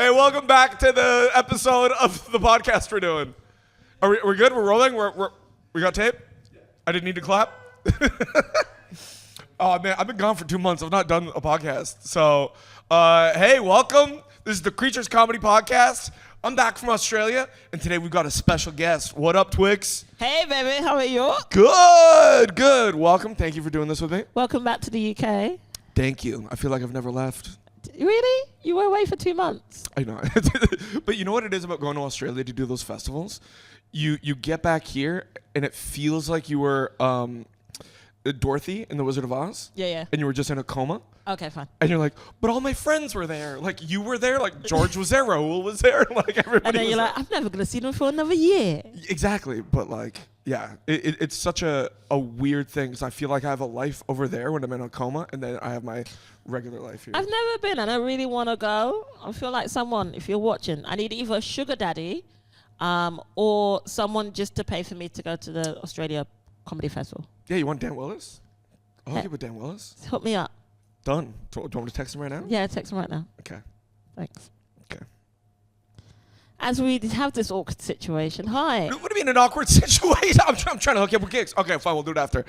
Hey, welcome back to the episode of the podcast we're doing. We're good? We're rolling? We got tape? I didn't need to clap? Oh, man, I've been gone for 2 months. I've not done a podcast. So, hey, welcome. This is the Creatures Comedy Podcast. I'm back from Australia, and today we've got a special guest. What up, Twix? Hey, baby. How are you? Good. Welcome. Thank you for doing this with me. Welcome back to the UK. Thank you. I feel like I've never left. Really? You were away for 2 months. I know. But you know what it is about going to Australia to do those festivals? You get back here, and it feels like you were Dorothy in The Wizard of Oz. Yeah. And you were just in a coma. Okay, fine. And you're like, but all my friends were there. Like, you were there. Like, George was there. Raoul was there. Like, everybody And then you're was like, I'm never going to see them for another year. Exactly. But, like, yeah. It's such a weird thing because I feel like I have a life over there when I'm in a coma, and then I have my regular life here. I've never been, and I really want to go. I feel like someone, if you're watching, I need either a sugar daddy or someone just to pay for me to go to the Australia Comedy Festival. Yeah, you want Dan Willis? I'll hook you with Dan Willis. Hook me up. Done. Do you want me to text him right now? Yeah, text him right now. Okay. Thanks. Okay. As we have this awkward situation. Hi. What do you mean an awkward situation? I'm trying to hook you up with gigs. Okay, fine. We'll do it after.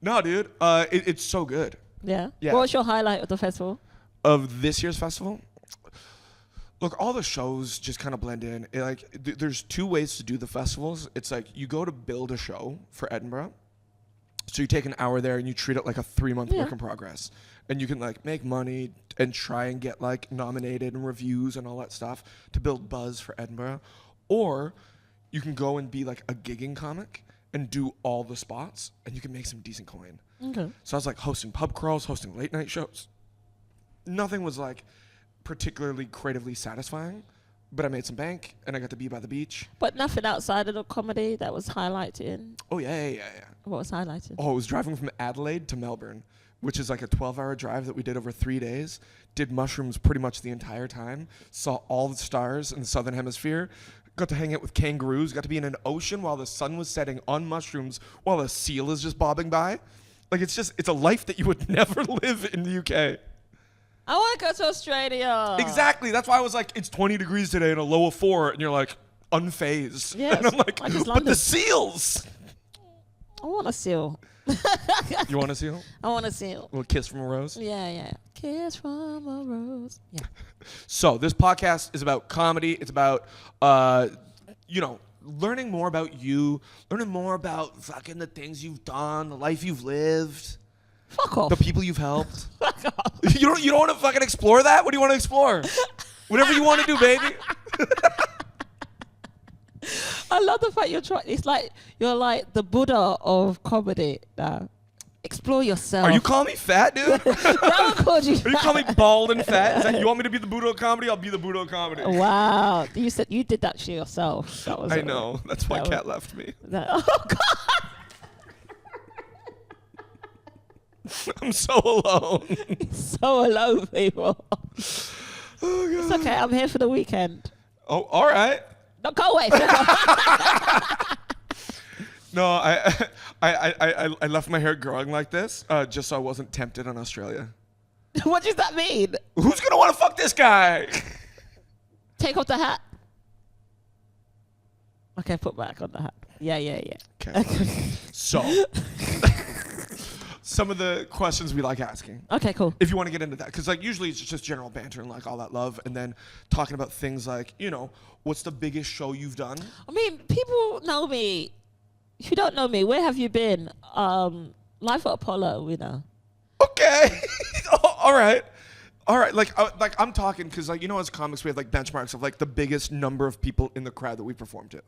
No, dude. It's so good. Yeah? Yeah. What was your highlight of the festival? Of this year's festival? Look, all the shows just kind of blend in. There's two ways to do the festivals. It's like you go to build a show for Edinburgh. So you take an hour there and you treat it like a 3-month work in progress. And you can like make money and try and get like nominated and reviews and all that stuff to build buzz for Edinburgh. Or you can go and be like a gigging comic and do all the spots and you can make some decent coin. Okay. So I was like hosting pub crawls, hosting late night shows. Nothing was like particularly creatively satisfying, but I made some bank and I got to be by the beach. But nothing outside of the comedy that was highlighted. Oh, yeah. What was highlighted? Oh, I was driving from Adelaide to Melbourne, which is like a 12-hour drive that we did over 3 days. Did mushrooms pretty much the entire time. Saw all the stars in the Southern Hemisphere. Got to hang out with kangaroos. Got to be in an ocean while the sun was setting on mushrooms while a seal is just bobbing by. Like, it's a life that you would never live in the UK. I want to go to Australia. Exactly. That's why I was like, it's 20 degrees today and a low of 4. And you're like, unfazed. Yes, and I'm like, like but London. the seals. I want a seal. You want a seal? I want a seal. A little kiss from a rose? Yeah. Kiss from a rose. Yeah. So this podcast is about comedy. It's about, learning more about you, learning more about fucking the things you've done, the life you've lived, Fuck off. the people you've helped. Fuck off. You don't want to fucking explore that? What do you want to explore? Whatever you want to do, baby. I love the fact it's like you're like the Buddha of comedy now. Explore yourself. Are you calling me fat, dude? No one called you Are you calling me bald and fat? Is that, you want me to be the Buddha of comedy? I'll be the Buddha of comedy. Wow. You said you did that to yourself. That was I know. That's why Kat left me. Oh, God. I'm so alone. So alone, people. Oh, God. It's okay. I'm here for the weekend. Oh, all right. No, go away. No, I left my hair growing like this just so I wasn't tempted on Australia. What does that mean? Who's gonna want to fuck this guy? Take off the hat. Okay, put back on the hat. Yeah. Okay. So, some of the questions we like asking. Okay, cool. If you want to get into that, because like usually it's just general banter and like all that love, and then talking about things like what's the biggest show you've done? I mean, people know me. If you don't know me, where have you been? Life at Apollo, we know. Okay. All right. Like I'm talking because like as comics we have like benchmarks of like the biggest number of people in the crowd that we perform to.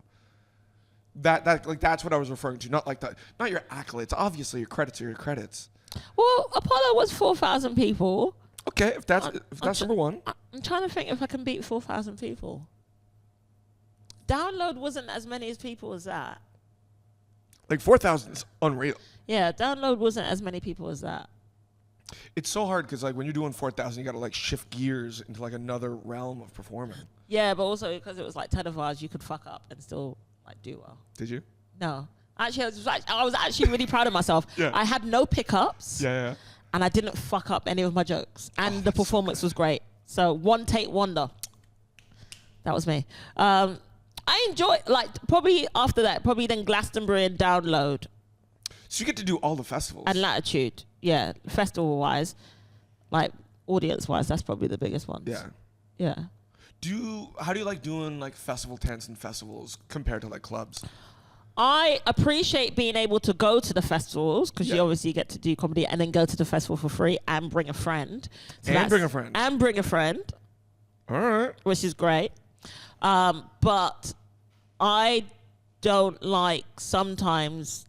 That's what I was referring to. Not like that. Not your accolades. Obviously, your credits are your credits. Well, Apollo was 4,000 people. Okay, if that's number one. I'm trying to think if I can beat 4,000 people. Download wasn't as many as people as that. Like 4,000 is unreal. Yeah, download wasn't as many people as that. It's so hard because like when you're doing 4,000, you got to like shift gears into like another realm of performing. Yeah, but also because it was like televised, you could fuck up and still like do well. Did you? No, actually, I was actually really proud of myself. Yeah. I had no pickups. Yeah. And I didn't fuck up any of my jokes, and the performance was great. So One Take Wonder. That was me. I enjoy, like, probably after that, probably then Glastonbury and Download. So you get to do all the festivals. And Latitude. Yeah, festival-wise. Like, audience-wise, that's probably the biggest ones. Yeah. Yeah. How do you like doing like festival tents and festivals compared to like clubs? I appreciate being able to go to the festivals because you obviously get to do comedy and then go to the festival for free and bring a friend. And bring a friend. And bring a friend. All right. Which is great. But I don't like sometimes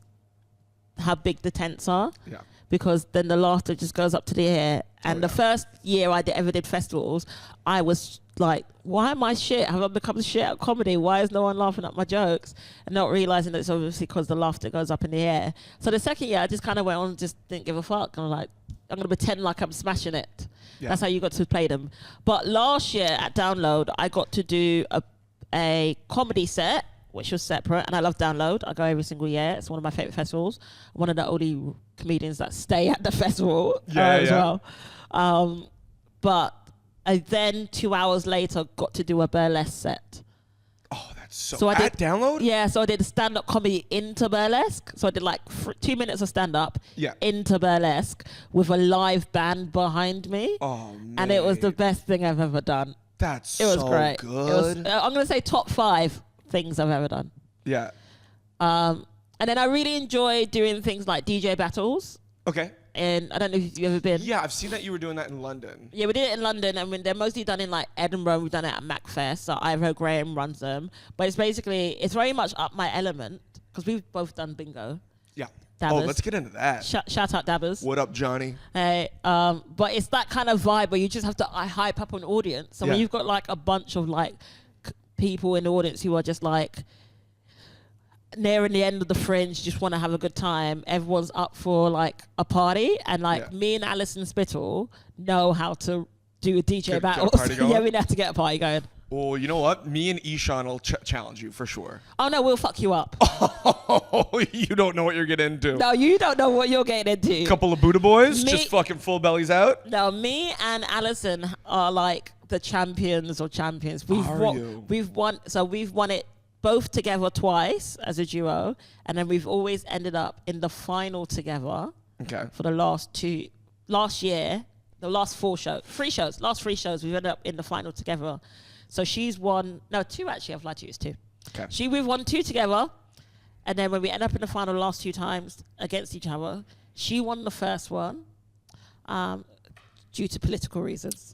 how big the tents are. Yeah. Because then the laughter just goes up to the air. And the first year I ever did festivals, I was like, why am I shit? Have I become shit at comedy? Why is no one laughing at my jokes? And not realizing that it's obviously because the laughter goes up in the air. So the second year, I just kind of went on and just didn't give a fuck. I'm like, I'm going to pretend like I'm smashing it. Yeah. That's how you got to play them. But last year at Download, I got to do a comedy set, which was separate. And I love Download. I go every single year. It's one of my favorite festivals. I'm one of the only comedians that stay at the festival as well. But I then 2 hours later got to do a burlesque set. Oh, that's so I did Download? Yeah, so I did stand-up comedy into burlesque. So I did like 2 minutes of stand-up into burlesque with a live band behind me. Oh, man. And it was the best thing I've ever done. That's it was so great. good. It was, I'm going to say top 5 things I've ever done. Yeah. And then I really enjoy doing things like DJ battles. Okay. And I don't know if you've ever been. Yeah, I've seen that you were doing that in London. Yeah, we did it in London, and they're mostly done in like Edinburgh. We've done it at MacFest. So Ivor Graham runs them, but it's very much up my element because we've both done bingo. Yeah. Dabbers. Oh, let's get into that. Shout out Dabbers. What up, Johnny? Hey, but it's that kind of vibe where you just have to hype up an audience. So when you've got like a bunch of like people in the audience who are just like nearing the end of the fringe, just want to have a good time. Everyone's up for like a party, and like me and Alison Spittle know how to do a DJ battle. Yeah, we know how to get a party going. Well, you know what? Me and Ishan will challenge you for sure. Oh no, we'll fuck you up. Oh, you don't know what you're getting into. No, you don't know what you're getting into. Couple of Buddha boys, just fucking full bellies out. No, me and Alison are like the champions or champions. We've won. So we've won it both together twice as a duo, and then we've always ended up in the final together. Okay. For the last 3 shows, we've ended up in the final together. So she's won, no, 2 actually, I've lied to you, it's 2. Okay. We've won 2 together, and then when we end up in the final the last 2 times against each other, she won the first one due to political reasons.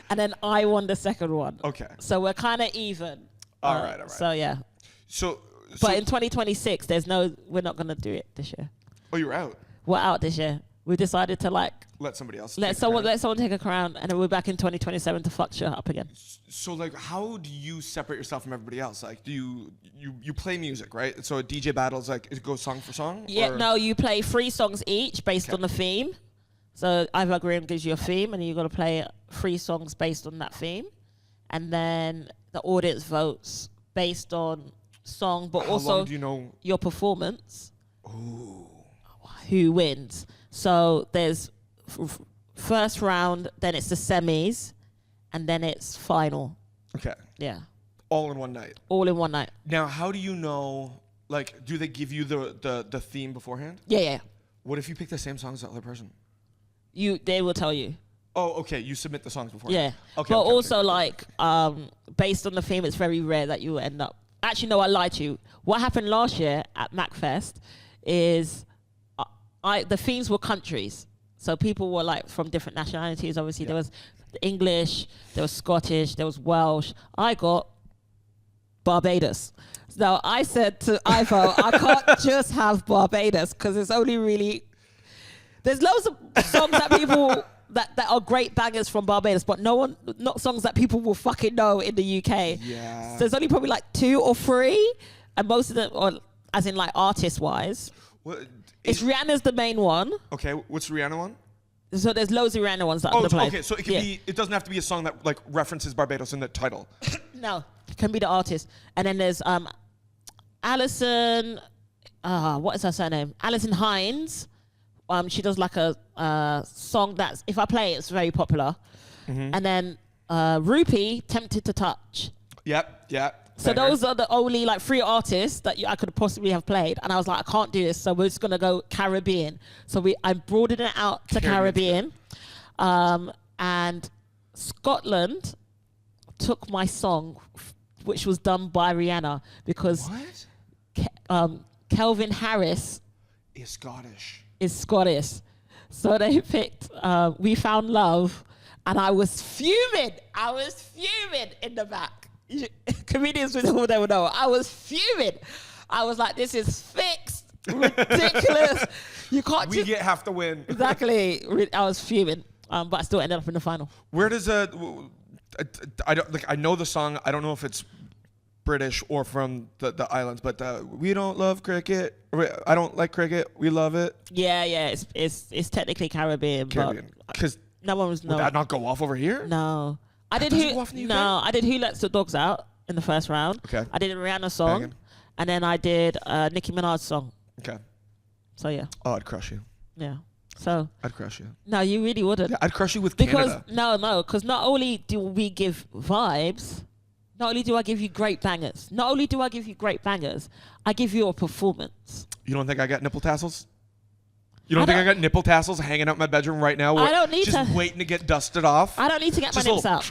And then I won the second one. Okay. So we're kind of even. All right. So yeah. But in 2026, we're not going to do it this year. Oh, you're out? We're out this year. We decided to like let somebody else let someone take a crown, and then we're back in 2027 to fuck shit up again. So like, how do you separate yourself from everybody else? Like, do you play music, right? So a DJ battles like it goes song for song? Yeah, no, you play 3 songs each based on the theme. So Ivor Graham gives you a theme, and you got to play 3 songs based on that theme, and then the audience votes based on song, but also your performance. Ooh. Who wins? So there's first round, then it's the semis, and then it's final. Okay. Yeah. All in one night. All in one night. Now, how do you know? Like, do they give you the theme beforehand? Yeah. What if you pick the same song as the other person? They will tell you. Oh, okay. You submit the songs before. Yeah. Okay. But also, based on the theme, it's very rare that you end up. Actually, no, I lied to you. What happened last year at MacFest is the themes were countries. So people were like from different nationalities. Obviously, there was English, there was Scottish, there was Welsh. I got Barbados. So I said to Ivo, I can't just have Barbados because it's only really. There's loads of songs that people that are great bangers from Barbados, but not songs that people will fucking know in the UK. Yeah. So there's only probably like 2 or 3, and most of them, or as in like artist wise. It's Rihanna's the main one. Okay, what's the Rihanna one? So there's loads of Rihanna ones that I'm gonna play. Okay, so it can be. It doesn't have to be a song that like references Barbados in the title. No, it can be the artist. And then there's Alison. What is her surname? Alison Hines. she does like a song that's, if I play it, it's very popular. And then Rupee, Tempted to Touch. Yep. Yeah. So those are the only like 3 artists that I could possibly have played, and I was like, I can't do this, so we're just gonna go Caribbean. So I broadened it out to Caribbean, and Scotland took my song, which was done by Rihanna, because Kelvin Harris is Scottish. So they picked We Found Love, and I was fuming in the back. Comedians with all they would know. I was fuming. I was like, this is fixed, ridiculous. You can't. We get half the win. Exactly. I was fuming, but I still ended up in the final. Where does I don't like. I know the song. I don't know if it's British or from the islands, but we don't love cricket. I don't like cricket. We love it. Yeah. It's technically Caribbean. Because no one was. Would that not go off over here? No. I did Who Lets the Dogs Out in the first round. Okay. I did a Rihanna song. Banging. And then I did Nicki Minaj's song. Okay. So yeah. Oh, I'd crush you. Yeah. So. I'd crush you. No, you really wouldn't. Yeah, I'd crush you with Canada. Because not only do we give vibes, not only do I give you great bangers, I give you a performance. You don't think I got nipple tassels? You don't think I got nipple tassels hanging out in my bedroom right now? I don't need just waiting to get dusted off. I don't need to get my nips out.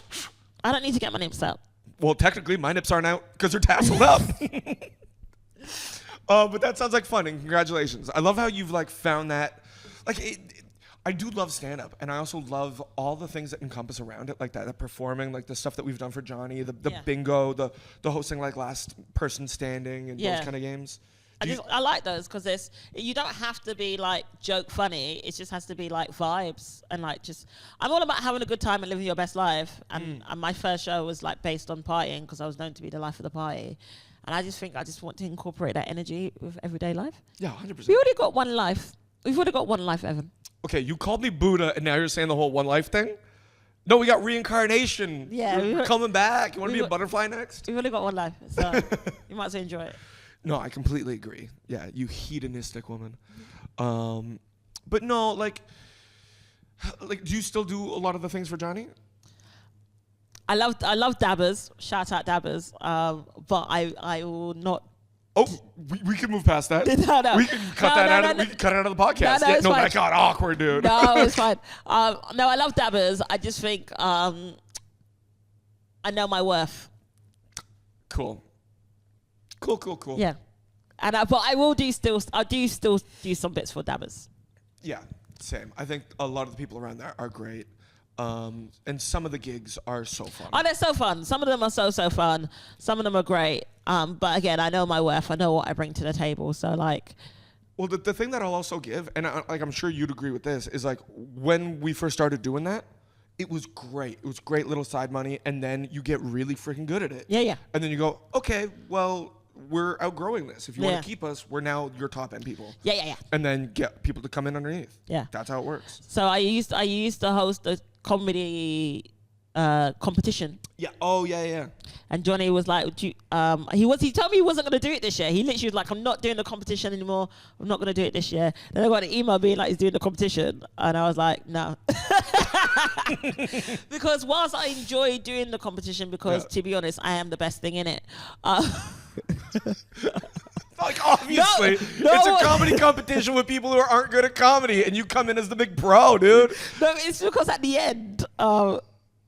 I don't need to get my nips out. Well, technically, my nips aren't out because they're tasseled up. But that sounds like fun, and congratulations. I love how you've like found that. I do love stand-up, and I also love all the things that encompass around it, like that, the performing, like the stuff that we've done for Johnny, the bingo, the hosting like last person standing, and those kind of games. I like those because you don't have to be like joke funny. It just has to be like vibes and like just. I'm all about having a good time and living your best life. And my first show was like based on partying because I was known to be the life of the party. And I just want to incorporate that energy with everyday life. Yeah, 100%. We already got one life. We've already got one life, Evan. Okay, you called me Buddha, and now you're saying the whole one life thing. No, we got reincarnation. Yeah, we're coming back. You want to be a butterfly next? We've only got one life, so you might as well enjoy it. No, I completely agree. Yeah, you hedonistic woman. But no, like, do you still do a lot of the things for Johnny? I love dabbers. Shout out dabbers. But I will not. Oh, we can move past that. No. We can cut that out. We can cut it out of the podcast. No, that got awkward, dude. No, it's fine. No, I love dabbers. I just think I know my worth. Cool. Yeah, and but I do still do some bits for dabbers. Yeah, same. I think a lot of the people around there are great, and some of the gigs are so fun. Oh, they're so fun. Some of them are so fun. Some of them are great. But again, I know my worth. I know what I bring to the table. So like. Well, the thing that I'll also give, and I'm sure you'd agree with this, is like when we first started doing that, it was great. It was great little side money, and then you get really freaking good at it. Yeah. And then you go, okay, well, we're outgrowing this. If you want to keep us, we're now your top end people. Yeah. And then get people to come in underneath. Yeah. That's how it works. So I used to host a comedy competition. Yeah. Oh, yeah. And Johnny was like, he told me he wasn't going to do it this year. He literally was like, I'm not doing the competition anymore. I'm not going to do it this year. Then I got an email being like, he's doing the competition. And I was like, no. Because whilst I enjoy doing the competition, because to be honest, I am the best thing in it. Like, obviously, it's a comedy competition with people who aren't good at comedy, and you come in as the big pro, dude. No, it's because at the end,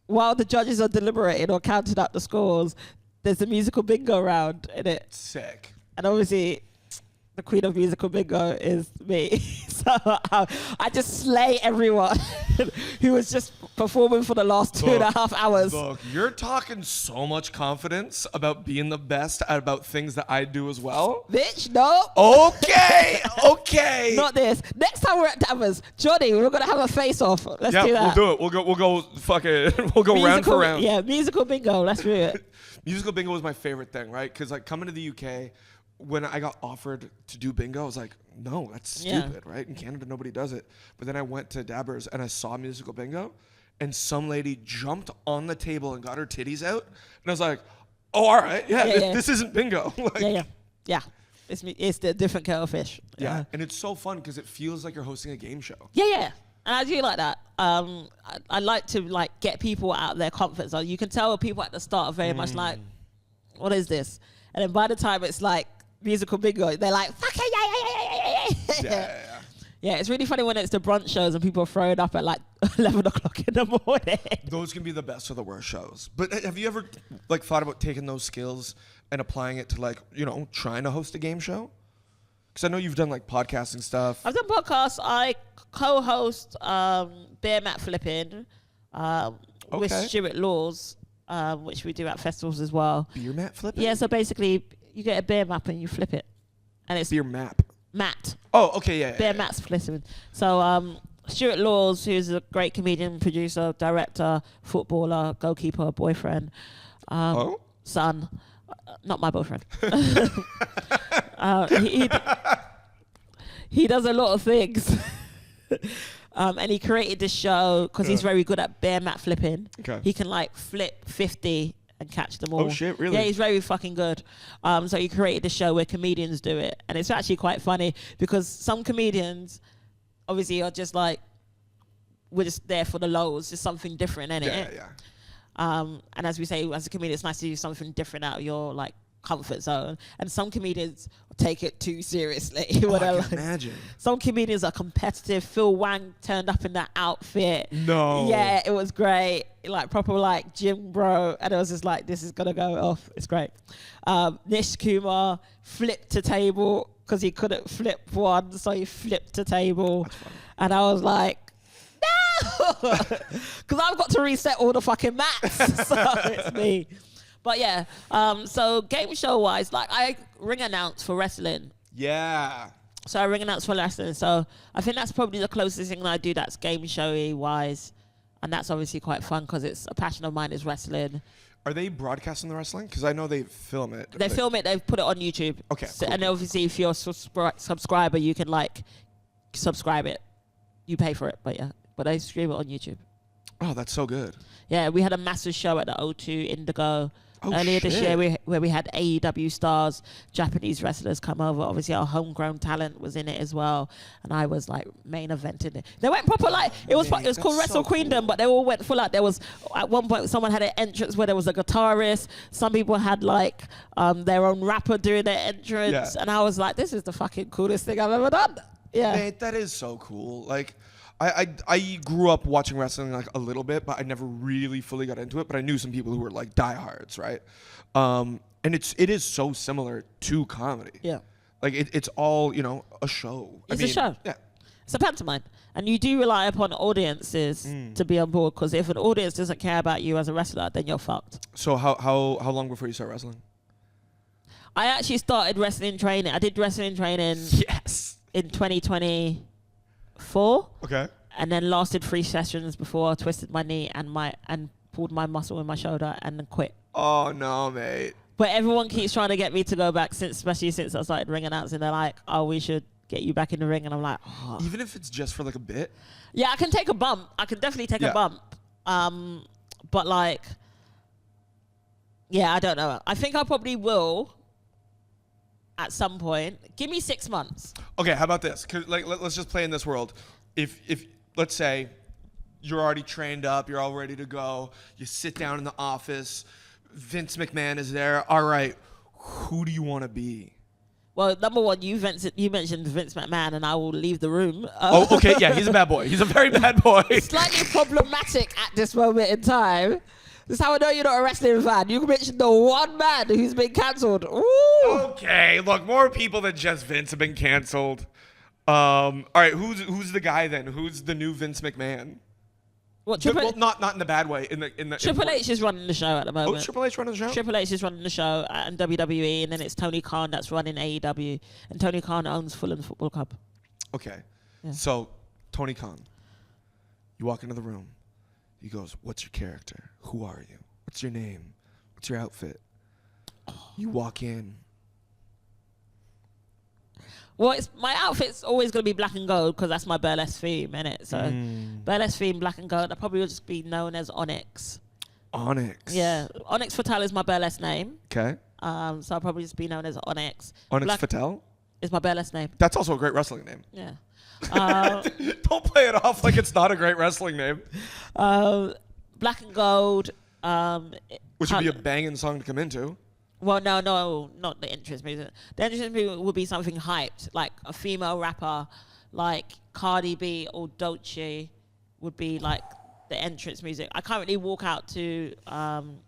while the judges are deliberating or counting up the scores, there's a musical bingo round in it. Sick. And obviously, the queen of musical bingo is me. So I just slay everyone who was just performing for the last 2.5 hours. Look, you're talking so much confidence about being the best at about things that I do as well. Bitch, no. Okay. Not this. Next time we're at Davos, Johnny, we're gonna have a face-off. Let's do that. Yeah, we'll do it. We'll go. Fuck it. We'll go round for round. Yeah, musical bingo. Let's do it. Musical bingo was my favorite thing, right? Because like coming to the UK. When I got offered to do bingo, I was like, no, that's stupid, right? In Canada, nobody does it. But then I went to Dabbers and I saw musical bingo, and some lady jumped on the table and got her titties out. And I was like, oh, all right. Yeah, this isn't bingo. Like, yeah. It's the different kettle of fish. Yeah. And it's so fun because it feels like you're hosting a game show. Yeah. And I do like that. I like to like get people out of their comfort zone. You can tell people at the start are very much like, what is this? And then by the time it's like musical bingo, they're like, fuck it, yeah. Yeah, it's really funny when it's the brunch shows and people are throwing up at like 11 o'clock in the morning. Those can be the best or the worst shows. But have you ever like thought about taking those skills and applying it to like, trying to host a game show? Because I know you've done like podcasting stuff. I've done podcasts. I co-host Beer Mat Flipping with Stuart Laws, which we do at festivals as well. Beer mat flipping? Yeah, so basically you get a beer map and you flip it. And it's beer map. Mat. Oh, okay, yeah. Beer Mat's flipping. So Stuart Laws, who's a great comedian, producer, director, footballer, goalkeeper, boyfriend, son. Not my boyfriend. He does a lot of things. And he created this show because he's very good at bear mat flipping. Okay. He can like flip 50 and catch them all. Oh shit, really? Yeah, he's very fucking good. So he created this show where comedians do it. And it's actually quite funny because some comedians obviously are just like, we're just there for the lows, just something different, innit? Yeah. And as we say, as a comedian, it's nice to do something different out of your like comfort zone. And some comedians take it too seriously. I can imagine. Some comedians are competitive. Phil Wang turned up in that outfit. No. Yeah, it was great. Like proper like gym bro. And it was just like, this is gonna go off. It's great. Nish Kumar flipped a table because he couldn't flip one, so he flipped a table. And I was like, no! Because I've got to reset all the fucking mats. So it's me. But yeah, so game show wise, like I ring announce for wrestling. Yeah. So I ring announce for wrestling. So I think that's probably the closest thing I do that's game showy wise. And that's obviously quite fun because it's a passion of mine is wrestling. Are they broadcasting the wrestling? Because I know they film it. They film it, they put it on YouTube. Okay. So, cool. And obviously if you're a subscriber, you can like subscribe it. You pay for it, but yeah. But they stream it on YouTube. Oh, that's so good. Yeah, we had a massive show at the O2 Indigo. Earlier this year, where we had AEW stars, Japanese wrestlers come over. Obviously, our homegrown talent was in it as well, and I was like main eventing it. They went proper like it was called Wrestle Queendom, but they all went full out. There was at one point someone had an entrance where there was a guitarist. Some people had like their own rapper doing their entrance, and I was like, this is the fucking coolest thing I've ever done. Yeah, mate, that is so cool. Like. I grew up watching wrestling like a little bit, but I never really fully got into it. But I knew some people who were like diehards, right? And it is so similar to comedy. Yeah, like it's all a show. It's a show. Yeah, it's a pantomime, and you do rely upon audiences to be on board. Because if an audience doesn't care about you as a wrestler, then you're fucked. So how long before you start wrestling? I actually started wrestling training. I did wrestling training. Yes. In 2024. Okay. And then lasted 3 sessions before I twisted my knee and pulled my muscle in my shoulder and then quit. Oh no, mate. But everyone keeps trying to get me to go back especially since I started ring announcing. They're like, oh, we should get you back in the ring, and I'm like, oh. Even if it's just for like a bit? Yeah, I can take a bump. I can definitely take a bump. But like, yeah, I don't know. I think I probably will at some point. Give me 6 months. Okay, how about this? 'Cause like let's just play in this world. If let's say you're already trained up, you're all ready to go, you sit down in the office, Vince McMahon is there. All right, who do you want to be? Well, number one, you mentioned Vince McMahon, and I will leave the room. Oh, okay, yeah, he's a bad boy. He's a very bad boy. Slightly problematic at this moment in time. This is how I know you're not a wrestling fan. You mentioned the one man who's been cancelled. Okay, look, more people than just Vince have been cancelled. All right, who's the guy then? Who's the new Vince McMahon? What? Well, not in the bad way. In the Triple H is running the show at the moment. Oh, Triple H running the show? Triple H is running the show and WWE, and then it's Tony Khan that's running AEW, and Tony Khan owns Fulham Football Club. Okay, so Tony Khan, you walk into the room. He goes, "What's your character? Who are you? What's your name? What's your outfit?" You walk in. Well, my outfit's always going to be black and gold because that's my burlesque theme, innit? So burlesque theme, black and gold. I probably will just be known as Onyx. Onyx. Yeah, Onyx Fatal is my burlesque name. Okay. So I'll probably just be known as Onyx. Onyx Patel? Is my burlesque name. That's also a great wrestling name. Yeah. Don't play it off like it's not a great wrestling name. Black and Gold. Which would be a banging song to come into. Well, no, not the entrance music. The entrance music would be something hyped, like a female rapper, like Cardi B or Dolce would be like the entrance music. I currently walk out to, I'm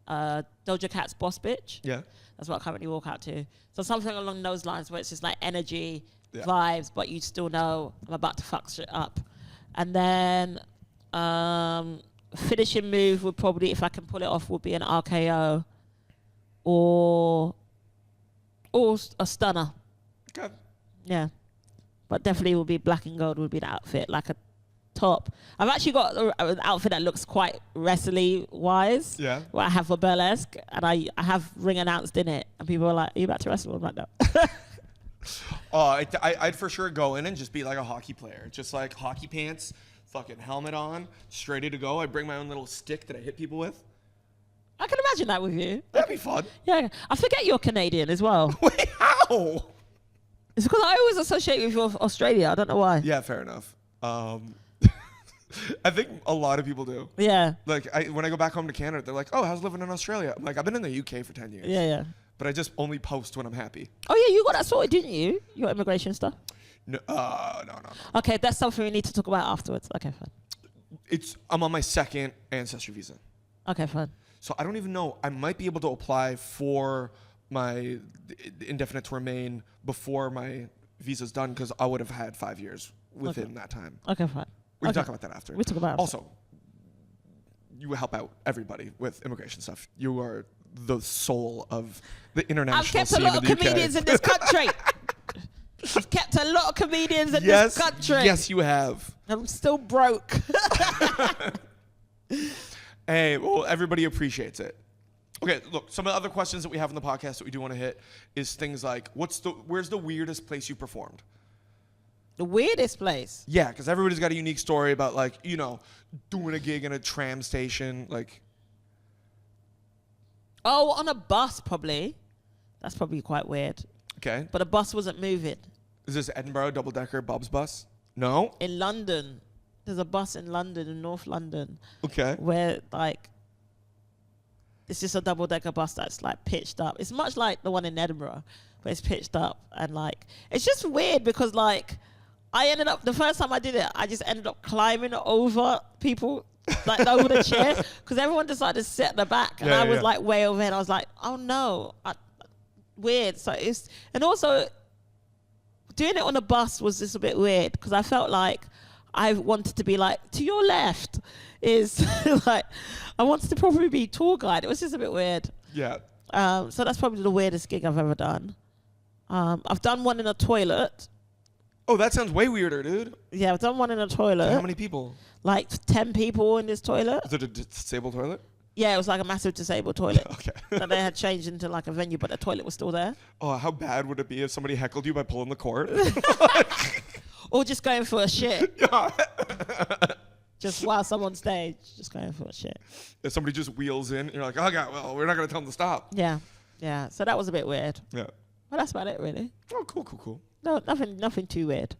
a Doja Cat's Boss Bitch. Yeah. That's what I currently walk out to. So something along those lines where it's just like energy, Yeah. vibes, but you still know I'm about to fuck shit up. And then finishing move would probably, if I can pull it off, would be an RKO or a stunner. Okay. Yeah. But definitely would be Black and Gold would be the outfit, like a top. I've actually got an outfit that looks quite wrestling wise. Yeah. Where I have a burlesque and I have ring announced in it, and people are like, "Are you about to wrestle?" I'm like, "No." I'd for sure go in and just be like a hockey player, just like hockey pants, fucking helmet on, just ready to go. I bring my own little stick that I hit people with. I can imagine that with you. That'd be fun. Yeah, I forget you're Canadian as well. Wait, how? It's because I always associate with you with Australia. I don't know why. Yeah, fair enough. I think a lot of people do. Yeah. Like, when I go back home to Canada, they're like, "Oh, how's living in Australia?" I'm like, "I've been in the UK for 10 years." Yeah. But I just only post when I'm happy. Oh yeah, you got that sorted, didn't you? Your immigration stuff. No. Okay, that's something we need to talk about afterwards. Okay, fine. I'm on my second ancestry visa. Okay, fine. So I don't even know. I might be able to apply for my indefinite to remain before my visa's done, because I would have had 5 years within that time. Okay, fine. We can Okay. talk about that after. We'll talk about it Also, you help out everybody with immigration stuff. You are the soul of the international I've kept a scene lot in of the UK. comedians in this country. I've kept a lot of comedians in Yes, this country. yes, you have. I'm still broke. Hey, well, everybody appreciates it. Okay, look, some of the other questions that we have on the podcast that we do want to hit is things like, where's the weirdest place you performed? The weirdest place. Yeah, because everybody's got a unique story about, like, doing a gig in a tram station. Like, Oh, on a bus probably. That's probably quite weird. okay. But a bus wasn't moving. Is this Edinburgh double-decker Bob's bus? No? In London, there's a bus in London, in North London, Okay. where like it's just a double-decker bus that's like pitched up. It's much like the one in Edinburgh, but it's pitched up, and like it's just weird because like I ended up, the first time I did it, I just ended up climbing over people, like over the chair, because everyone decided to sit at the back, and I was like way over here, and I was like, oh no, weird. So and also doing it on a bus was just a bit weird because I felt like I wanted to be like, to your left is like, I wanted to probably be tour guide. It was just a bit weird. Yeah. So that's probably the weirdest gig I've ever done. I've done one in a toilet. Oh, that sounds way weirder, dude. Yeah, I've done one in a toilet. How many people? Like 10 people in this toilet. Is it a disabled toilet? Yeah, it was like a massive disabled toilet. Okay. That they had changed into like a venue, but the toilet was still there. Oh, how bad would it be if somebody heckled you by pulling the cord? Or just going for a shit. Yeah. Just whilst I'm on stage, just going for a shit. If somebody just wheels in, you're like, okay, well, we're not going to tell them to stop. Yeah. Yeah. So that was a bit weird. Yeah. But that's about it, really. Oh, cool. No, nothing too weird.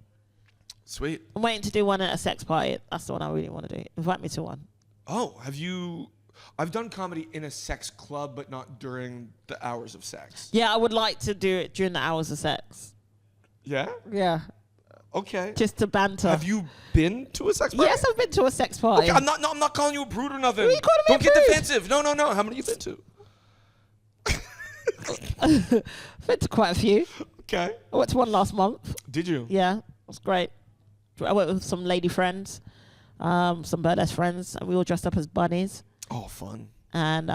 Sweet. I'm waiting to do one at a sex party. That's the one I really want to do. Invite me to one. Oh, I've done comedy in a sex club, but not during the hours of sex. Yeah, I would like to do it during the hours of sex. Yeah? Yeah. Okay. Just to banter. Have you been to a sex party? Yes, I've been to a sex party. Okay, I'm not calling you a prude or nothing. What are you calling me Don't a get prude? defensive. No. How many you been to? I've been to quite a few. Okay. I went to one last month. Did you? Yeah, it was great. I went with some lady friends, some burlesque friends, and we all dressed up as bunnies. Oh, fun. And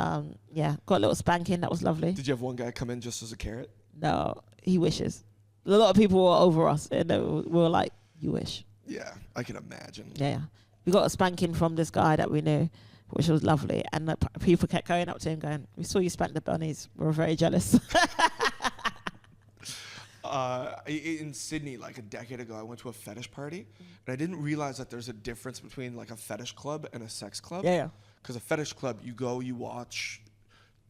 yeah, got a little spanking. That was lovely. Did you have one guy come in just as a carrot? No, he wishes. A lot of people were over us, and we were like, "You wish." Yeah, I can imagine. Yeah, we got a spanking from this guy that we knew, which was lovely. And the people kept going up to him, going, "We saw you spank the bunnies. We were very jealous." In Sydney, like a decade ago, I went to a fetish party, and I didn't realize that there's a difference between like a fetish club and a sex club. Yeah. Because a fetish club, you go, you watch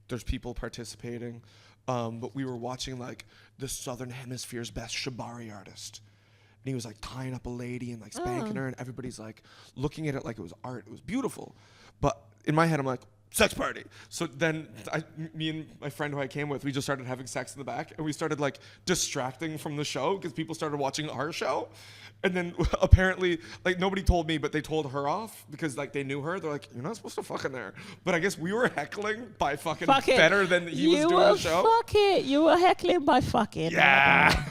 There's people participating. But we were watching like the Southern Hemisphere's best shibari artist. And he was like tying up a lady and like spanking her, and everybody's like looking at it like it was art. It was beautiful. But in my head, I'm like, sex party. So then me and my friend who I came with, we just started having sex in the back, and we started like distracting from the show because people started watching our show. And then apparently, like, nobody told me, but they told her off because like they knew her. They're like, you're not supposed to fuck in there. But I guess we were heckling by fucking better than he was doing the show. Fuck it. You were heckling by fucking. Yeah.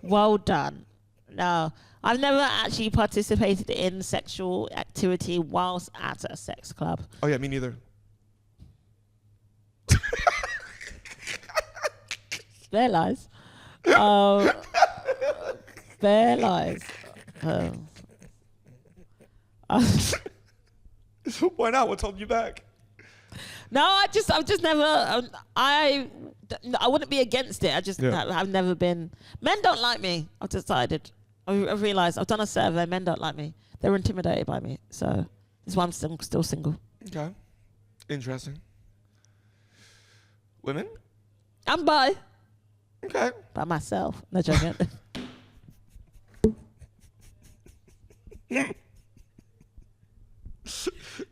Well done. No, I've never actually participated in sexual activity whilst at a sex club. Oh yeah, me neither. Bare lies. Bare lies. Why not? What's holding you back? No, I've just never. I wouldn't be against it. I've never been. Men don't like me. I've decided. I've realized. I've done a survey. Men don't like me. They're intimidated by me. So that's why I'm still single. Okay, interesting. Women? I'm bi. Okay. By myself. No joking. That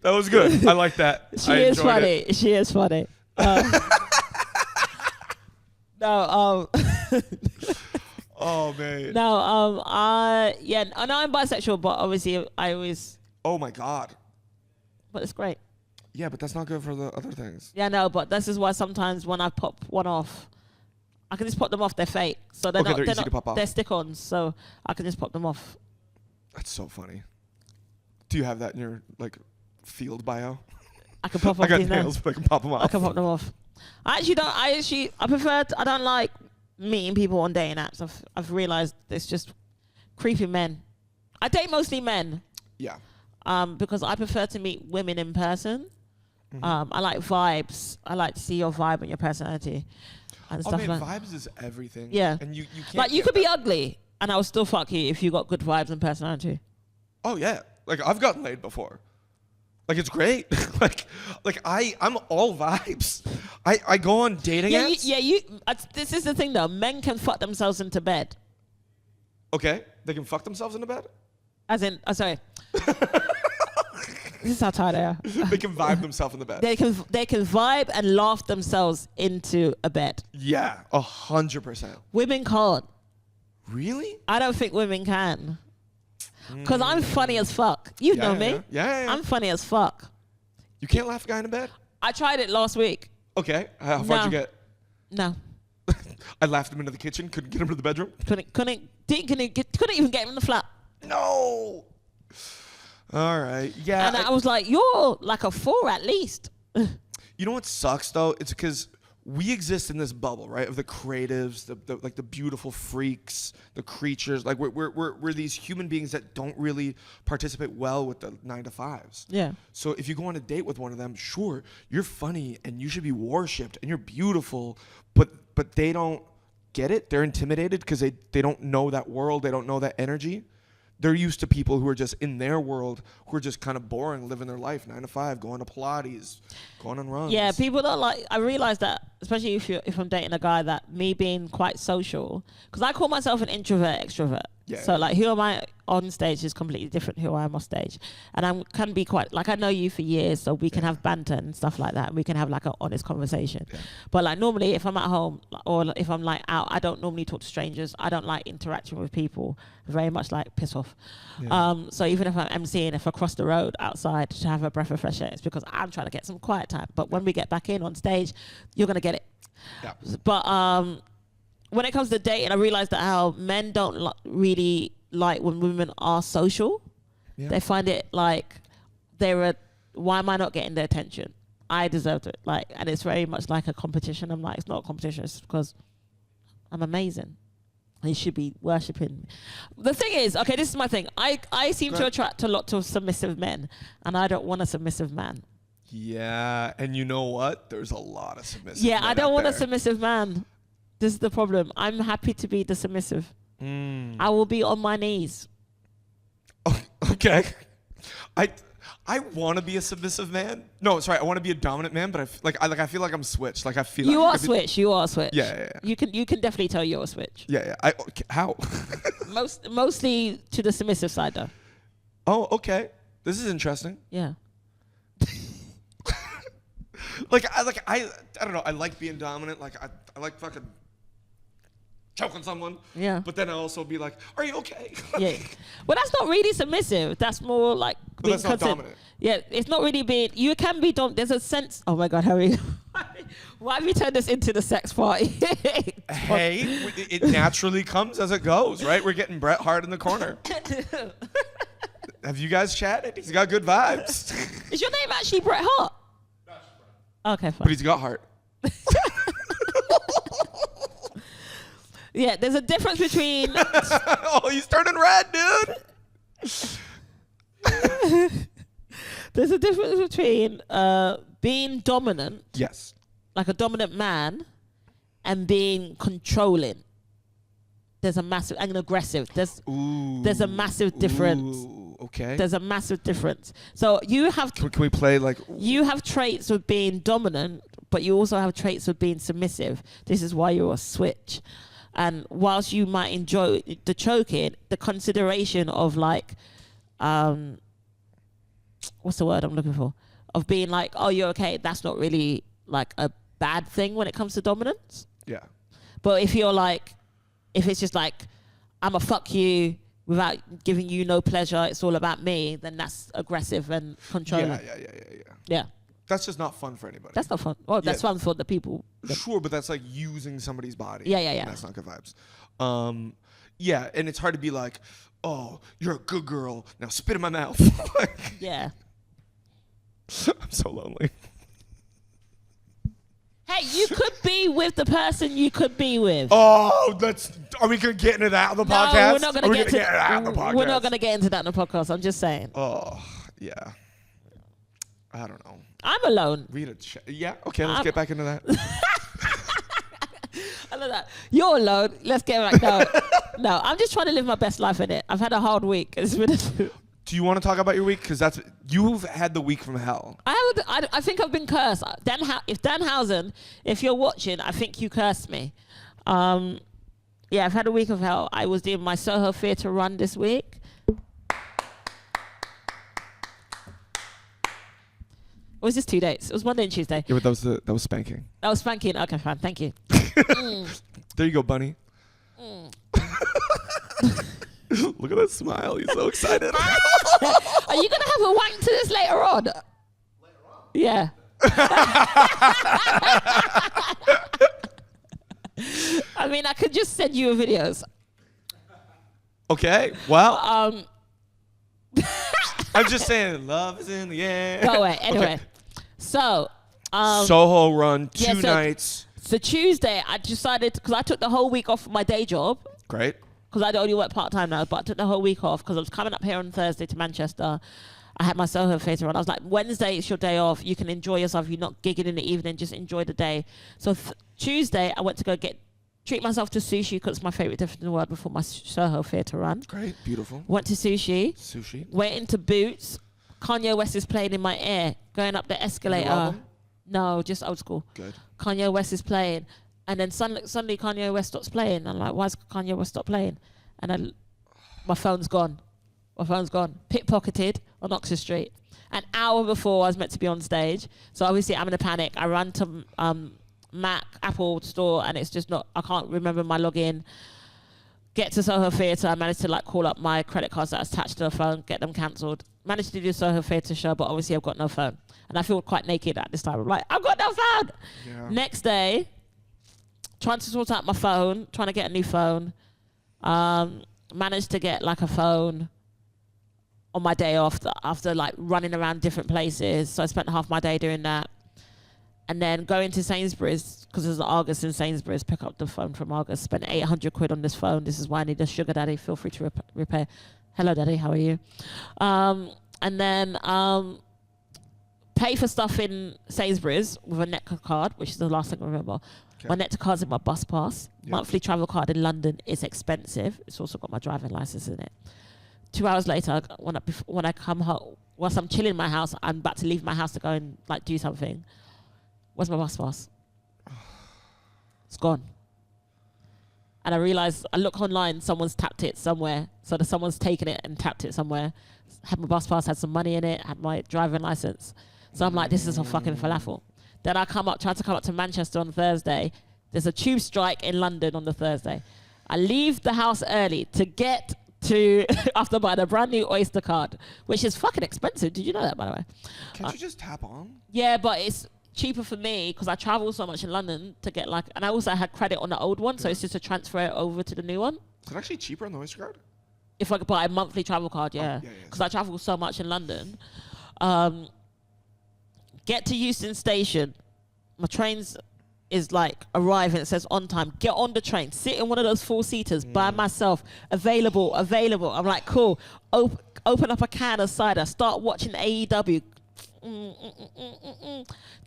was good. I like that. She is funny. She is funny. No. Oh man. No. I know I'm bisexual, but obviously I always. Oh my God. But it's great. Yeah, but that's not good for the other things. Yeah, no, but this is why sometimes when I pop one off, I can just pop them off. They're fake, so they're easy to pop off. They're stick-ons, so I can just pop them off. That's so funny. Do you have that in your like field bio? I can pop off. I got these nails, but I can pop them off. I can pop them off. I don't like meeting people on dating apps. I've realized it's just creepy men. I date mostly men. Yeah. Because I prefer to meet women in person. Mm-hmm. I like vibes. I like to see your vibe and your personality and stuff like. Vibes is everything. Yeah. And you can't. Like you could be ugly and I will still fuck you if you got good vibes and personality. Oh yeah. Like I've gotten laid before. Like it's great. I'm all vibes. I go on dating apps. This is the thing though. Men can fuck themselves into bed. Okay. They can fuck themselves into bed? As in, sorry. This is how tired I am. They can vibe themselves in the bed. They can vibe and laugh themselves into a bed. Yeah, 100%. Women can't. Really? I don't think women can. Because I'm funny as fuck. You know me. Yeah. I'm funny as fuck. You can't laugh a guy in a bed? I tried it last week. Okay. How far'd you get? No. I laughed him into the kitchen. Couldn't get him to the bedroom. Couldn't even get him in the flat. No. All right. Yeah. And I was like, you're like a 4 at least. You know what sucks though? It's because we exist in this bubble, right? Of the creatives, the beautiful freaks, the creatures. Like we're these human beings that don't really participate well with the 9-to-5s. Yeah. So if you go on a date with one of them, sure, you're funny and you should be worshipped and you're beautiful, but they don't get it. They're intimidated because they don't know that world. They don't know that energy. They're used to people who are just in their world, who are just kind of boring, living their life 9 to 5, going to Pilates, going on runs. Yeah, people don't like. I realize that, especially if I'm dating a guy, that me being quite social, because I call myself an introvert extrovert. Yeah. So like, who am I on stage is completely different who I am off stage, and I can be quite like, I know you for years, so we can have banter and stuff like that. We can have like an honest conversation. Yeah. But like normally, if I'm at home or if I'm like out, I don't normally talk to strangers. I don't like interacting with people. Very much like piss off. Yeah. So even if I'm emceeing, if I cross the road outside to have a breath of fresh air, it's because I'm trying to get some quiet time. But when we get back in on stage, you're gonna get it. Yeah. But when it comes to dating, I realized that how men don't really like when women are social. Yeah. They find it like why am I not getting the attention? I deserve it. Like, and it's very much like a competition. I'm like, it's not a competition. It's because I'm amazing. He should be worshipping. The thing is, okay, this is my thing. I seem to attract a lot of submissive men, and I don't want a submissive man. Yeah, and you know what? There's a lot of submissive men I don't want there. A submissive man. This is the problem. I'm happy to be the submissive. I will be on my knees. Oh, okay. I I want to be a submissive man. No, sorry, I want to be a dominant man, but I feel like I'm switched. Like I feel You like are switch. You are switch. Yeah. You can definitely tell you're a switch. Yeah. How? Mostly to the submissive side though. Oh, okay. This is interesting. Yeah. I don't know. I like being dominant. Like I like fucking choking someone. Yeah. But then I also be like, "Are you okay?" Yeah. Well, that's not really submissive. That's more like being that's not dominant. Yeah, it's not really being. You can be dominant. There's a sense. Oh my God, Harry. Why have you turned this into the sex party? Hey, it naturally comes as it goes, right? We're getting Bret Hart in the corner. Have you guys chatted? He's got good vibes. Is your name actually Bret Hart? Okay, fine. But he's got heart. Yeah, there's a difference between. Oh, he's turning red, dude. There's a difference between being dominant, Yes. like a dominant man, and being controlling. There's a massive and aggressive. There's a massive difference. Ooh, okay. There's a massive difference. So you have Can we play like? you have traits of being dominant, but you also have traits of being submissive. This is why you're a switch. And whilst you might enjoy the choking, the consideration of like, what's the word I'm looking for? Of being like, oh, you're okay. That's not really like a bad thing when it comes to dominance. Yeah. But if you're like, if it's just like, I'm a fuck you without giving you no pleasure, it's all about me, then that's aggressive and controlling. Yeah. That's just not fun for anybody. That's not fun. Well, that's fun for the people. Sure, but that's like using somebody's body. Yeah. And that's not good vibes. Yeah, and it's hard to be like, oh, you're a good girl. Now spit in my mouth. Like, Yeah. I'm so lonely. Hey, you could be with the person you could be with. Oh, are we going to get into that on the podcast? No, we're not going to get into that on the podcast. We're not going to get into that in the podcast. I'm just saying. Oh, yeah. I don't know. I'm alone. Read a yeah, okay, let's get back into that. I love that. You're alone. Let's get back. No, I'm just trying to live my best life in it. I've had a hard week. It's been Do you want to talk about your week? Because you've had the week from hell. I think I've been cursed. If Danhausen, if you're watching, I think you cursed me. Yeah, I've had a week of hell. I was doing my Soho Theatre run this week. Or was this 2 dates? It was Monday and Tuesday. Yeah, but that was spanking. That was spanking. Okay, fine. Thank you. There you go, bunny. Look at that smile. He's so excited. Are you going to have a wank to this later on? Yeah. I mean, I could just send you videos. Okay, well. I'm just saying, love is in the air. Go away. Anyway. Okay. So. Soho run, two nights. So Tuesday, I decided, because I took the whole week off my day job. Great. Because I only work part-time now, but I took the whole week off because I was coming up here on Thursday to Manchester. I had my Soho Theatre on. I was like, Wednesday, it's your day off. You can enjoy yourself. You're not gigging in the evening. Just enjoy the day. So Tuesday, I went to go treat myself to sushi because it's my favourite dish in the world before my Soho Theatre run. Great. Beautiful. Went to sushi. Went into Boots. Kanye West is playing in my ear. Going up the escalator. No, just old school. Good. Kanye West is playing. And then suddenly Kanye West stops playing. I'm like, why is Kanye West stop playing? And then my phone's gone. Pickpocketed on Oxford Street. An hour before I was meant to be on stage. So obviously I'm in a panic. I run to Apple store and it's just not, I can't remember my login. Get to Soho Theatre. I managed to call up my credit cards that are attached to the phone, get them cancelled. Managed to do Soho Theatre show, but obviously I've got no phone. And I feel quite naked at this time. I'm like, I've got no phone. Yeah. Next day, trying to sort out my phone, trying to get a new phone. Managed to get a phone on my day off after running around different places. So I spent half my day doing that. And then going to Sainsbury's, because there's an Argos in Sainsbury's, pick up the phone from Argos, spent 800 quid on this phone. This is why I need a sugar daddy. Feel free to repair. Hello, daddy. How are you? And then pay for stuff in Sainsbury's with a Nectar card, which is the last thing I remember. Okay. My Nectar card's in my bus pass. Yep. Monthly travel card in London is expensive. It's also got my driving license in it. 2 hours later, when I come home, whilst I'm chilling in my house, I'm about to leave my house to go and like do something. Where's my bus pass? It's gone. And I realized, I look online, someone's tapped it somewhere. So that someone's taken it and tapped it somewhere. Had my bus pass, had some money in it, had my driving license. So I'm like, this is a fucking falafel. Then I try to come up to Manchester on Thursday. There's a tube strike in London on the Thursday. I leave the house early to get to, after buying a brand new Oyster card, which is fucking expensive. Did you know that, by the way? Can't you just tap on? Yeah, but it's cheaper for me because I travel so much in London to get like, and I also had credit on the old one, so it's just to transfer it over to the new one. Is it actually cheaper on the Oyster card? If I could buy a monthly travel card, yeah. Because I travel so much in London. Get to Euston Station. My train's is like arriving. It says on time. Get on the train. Sit in one of those 4-seaters by myself. Available. I'm like, cool. Open up a can of cider. Start watching AEW.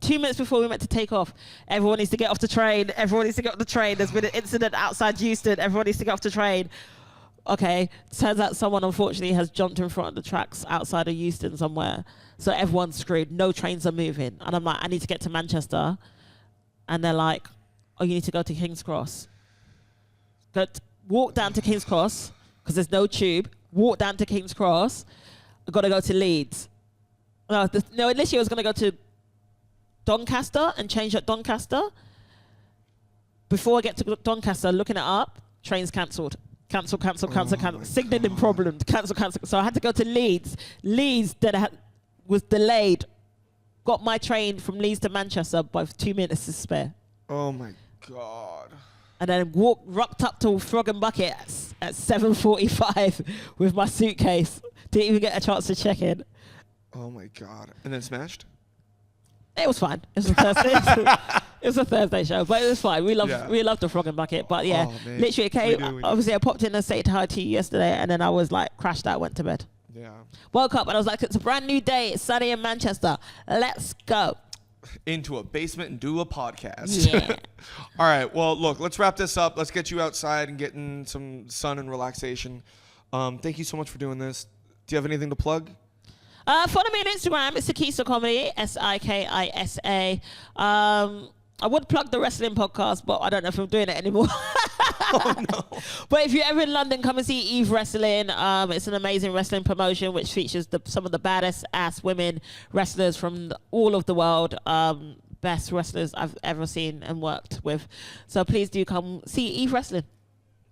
2 minutes before we meant to take off, everyone needs to get off the train. There's been an incident outside Euston. Everyone needs to get off the train. Okay, turns out someone unfortunately has jumped in front of the tracks outside of Euston somewhere. So everyone's screwed. No trains are moving. And I'm like, I need to get to Manchester. And they're like, oh, you need to go to King's Cross. Walk down to King's Cross, because there's no tube. Walk down to King's Cross. I've got to go to Leeds. No, initially I was going to go to Doncaster and change at Doncaster. Before I get to Doncaster, looking it up, trains cancelled. Cancel. Signalling problem. Cancel. So I had to go to Leeds. Leeds was delayed. Got my train from Leeds to Manchester by 2 minutes to spare. Oh my God. And then rocked up to Frog and Bucket at 7:45 with my suitcase. Didn't even get a chance to check in. Oh my God. And then smashed? It was fine. It was a Thursday. It was a Thursday show, but it was fine. We loved the Frog and Bucket. But yeah, literally it came. Obviously, I popped in and said hi to you yesterday, and then I was like crashed out, went to bed. Yeah. Woke up and I was like, it's a brand new day. It's sunny in Manchester. Let's go. Into a basement and do a podcast. Yeah. All right. Well, look, let's wrap this up. Let's get you outside and getting some sun and relaxation. Thank you so much for doing this. Do you have anything to plug? Follow me on Instagram. It's Sikisa Comedy, Sikisa. I would plug the wrestling podcast, but I don't know if I'm doing it anymore. Oh, no. But if you're ever in London, come and see Eve Wrestling. It's an amazing wrestling promotion which features some of the baddest ass women wrestlers from all of the world. Best wrestlers I've ever seen and worked with. So please do come see Eve Wrestling.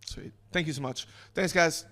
Sweet. Thank you so much. Thanks, guys.